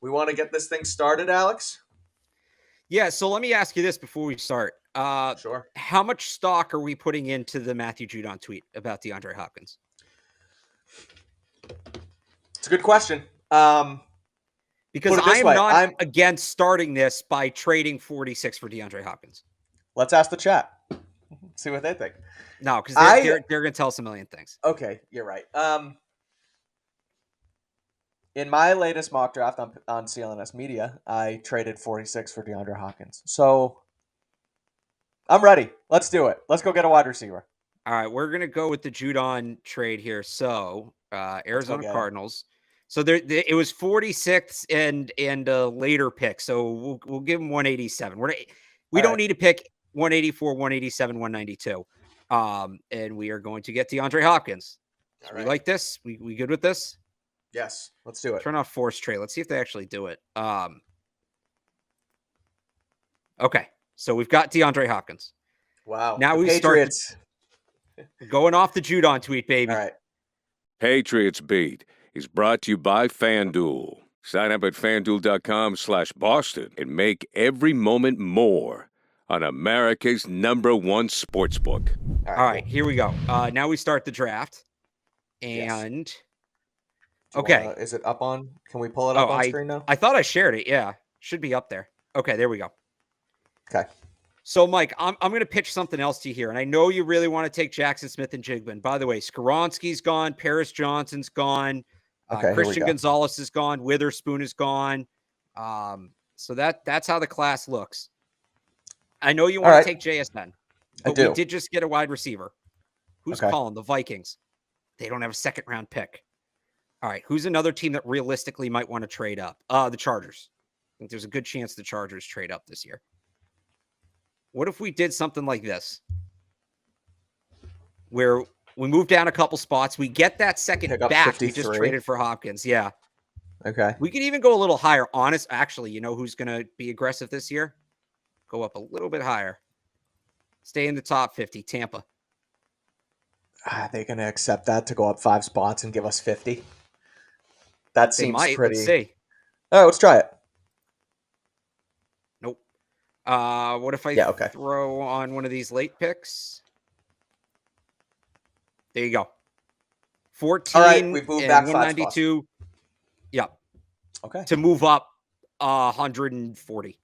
We want to get this thing started, Alex? Yeah, so let me ask you this before we start. Sure. How much stock are we putting into the Matthew Judon tweet about DeAndre Hopkins? It's a good question. Because I am not against starting this by trading 46 for DeAndre Hopkins. Let's ask the chat. See what they think. No, because they're going to tell us a million things. Okay, you're right. In my latest mock draft on CLNS Media, I traded 46 for DeAndre Hopkins. So I'm ready. Let's do it. Let's go get a wide receiver. All right, we're going to go with the Judon trade here. So Arizona Cardinals. So it was 46 and a later pick. So we'll give him 187. We don't need to pick 184, 187, 192. And we are going to get DeAndre Hopkins. So we like this? We good with this? Yes, let's do it. Turn off force trade. Let's see if they actually do it. Okay, so we've got DeAndre Hopkins. Wow. Now we start going off the Judon tweet, baby. All right. Patriots Beat is brought to you by FanDuel. Sign up at FanDuel.com/Boston and make every moment more on America's #1 sportsbook. All right, here we go. Now we start the draft. And... Yes. Okay. Is it up on? Can we pull it up on screen now? I thought I shared it. Yeah. Should be up there. Okay, there we go. Okay. So, Mike, I'm going to pitch something else to you here. And I know you really want to take Jackson Smith and Jigba. And by the way, Skoronski's gone. Paris Johnson's gone. Christian Gonzalez is gone. Witherspoon is gone. So that's how the class looks. I know you want to take JSN. But we did just get a wide receiver. Who's calling? The Vikings. They don't have a second-round pick. All right, who's another team that realistically might want to trade up? The Chargers. I think there's a good chance the Chargers trade up this year. What if we did something like this? Where we move down a couple spots, we get that second back we just traded for Hopkins. Yeah. Okay. We could even go a little higher. Actually, you know who's going to be aggressive this year? Go up a little bit higher. Stay in the top 50, Tampa. Are they going to accept that to go up 5 spots and give us 50? That seems pretty. Let's see. All right, let's try it. Nope. What if I throw on one of these late picks? There you go. 14. All right, we've moved back 192. Yeah. Okay. To move up 140.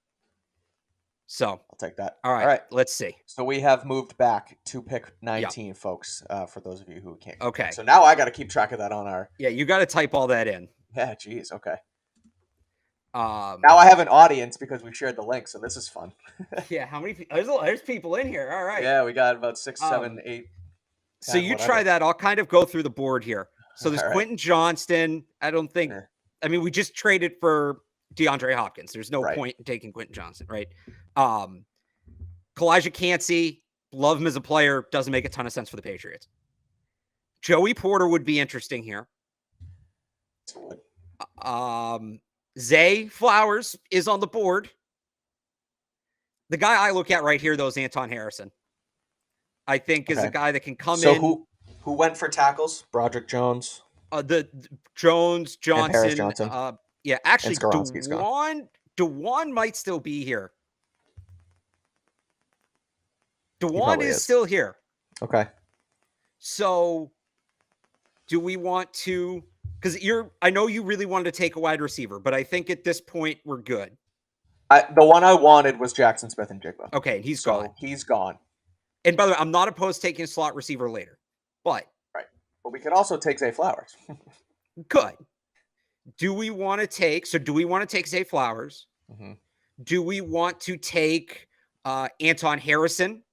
So I'll take that. All right. Let's see. So we have moved back to pick 19, folks, for those of you who can't. Okay. So now I got to keep track of that on our. Yeah, you got to type all that in. Yeah, geez. Okay. Now I have an audience because we shared the link, so this is fun. Yeah, how many people? There's people in here. All right. Yeah, we got about 6, 7, 8. So you try that. I'll kind of go through the board here. So there's Quentin Johnston. I don't think. I mean, we just traded for DeAndre Hopkins. There's no point in taking Quentin Johnston, right? Kalijah Cansey, love him as a player. Doesn't make a ton of sense for the Patriots. Joey Porter would be interesting here. Zay Flowers is on the board. The guy I look at right here, though, is Anton Harrison. I think is a guy that can come in. So who went for tackles? Broderick Jones? The Jones, Johnson. Paris Johnson. Yeah, actually, DeJuan might still be here. DeJuan is still here. Okay. So do we want to, because I know you really wanted to take a wide receiver, but I think at this point we're good. The one I wanted was Jackson Smith and Jigba. Okay, he's gone. He's gone. And by the way, I'm not opposed to taking a slot receiver later, but. Right. But we could also take Zay Flowers. Good. Do we want to take Zay Flowers? Mm-hmm. Do we want to take Anton Harrison?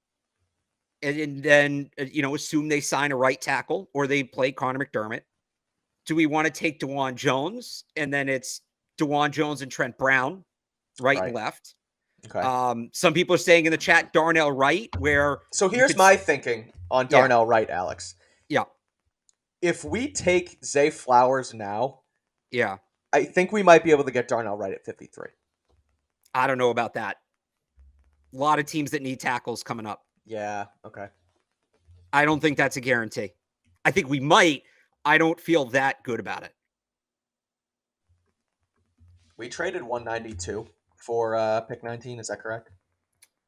And then, assume they sign a right tackle or they play Connor McDermott. Do we want to take DeJuan Jones? And then it's DeJuan Jones and Trent Brown, right and left. Okay. Some people are saying in the chat, Darnell Wright, So here's my thinking on Darnell Wright, Alex. Yeah. If we take Zay Flowers now, I think we might be able to get Darnell Wright at 53. I don't know about that. A lot of teams that need tackles coming up. Yeah, okay. I don't think that's a guarantee. I think we might. I don't feel that good about it. We traded 192 for pick 19. Is that correct?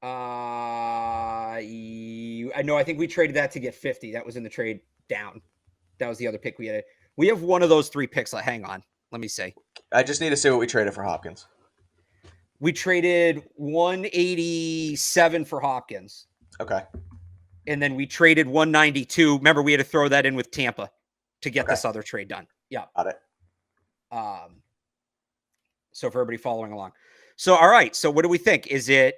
I know. I think we traded that to get 50. That was in the trade down. That was the other pick we had. We have one of those 3 picks. Hang on. Let me see. I just need to see what we traded for Hopkins. We traded 187 for Hopkins. Okay. And then we traded 192. Remember, we had to throw that in with Tampa to get this other trade done. Yeah. Got it. So for everybody following along. So, all right. So what do we think? Is it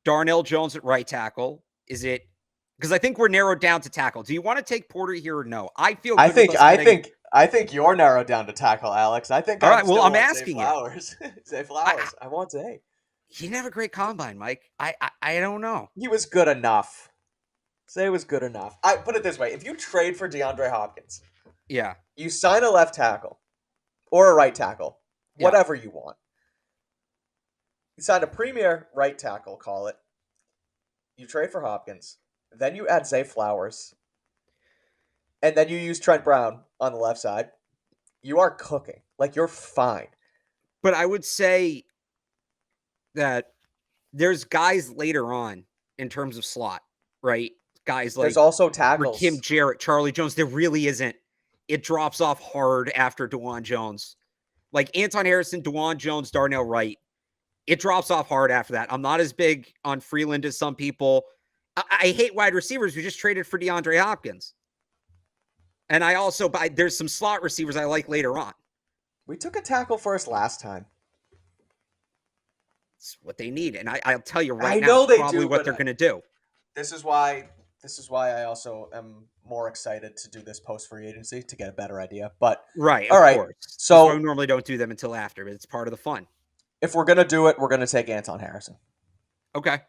Darnell Jones at right tackle? Is it, because I think we're narrowed down to tackle. Do you want to take Porter here or no? I feel good I think you're narrowed down to tackle, Alex. I think all right. Well, I'm asking you. Zay Flowers. I want Zay. He didn't have a great combine, Mike. I don't know. He was good enough. Zay was good enough. I put it this way: if you trade for DeAndre Hopkins, yeah, you sign a left tackle or a right tackle, whatever you want. You sign a premier right tackle, call it. You trade for Hopkins. Then you add Zay Flowers. And then you use Trent Brown on the left side. You are cooking. Like, you're fine. But I would say that there's guys later on in terms of slot, right? Guys like there's also tackles. Kim Jarrett, Charlie Jones. There really isn't. It drops off hard after DeJuan Jones. Like Anton Harrison, DeJuan Jones, Darnell Wright. It drops off hard after that. I'm not as big on Freeland as some people. I hate wide receivers. We just traded for DeAndre Hopkins. And I also there's some slot receivers I like later on. We took a tackle first last time. It's what they need. And I'll tell you right now, it's probably what they're going to do. This is why I also am more excited to do this post free agency to get a better idea. But right, all right. Course. So we normally don't do them until after, but it's part of the fun. If we're gonna do it, we're gonna take Anton Harrison. Okay.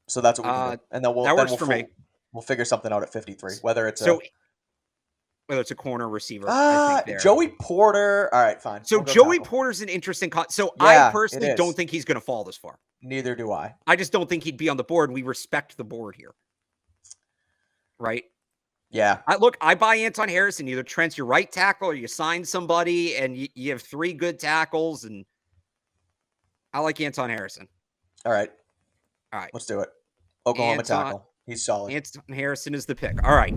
So that's what we can do, and then we'll figure something out at 53, whether it's a corner receiver. I think Joey Porter. All right, fine. So Joey Porter's an interesting. I personally don't think he's gonna fall this far. Neither do I. I just don't think he'd be on the board. We respect the board here, right? Yeah. I buy Anton Harrison. Either Trent's your right tackle or you sign somebody and you have 3 good tackles, and I like Anton Harrison. All right. Let's do it. Oklahoma tackle. He's solid. Anton Harrison is the pick. All right.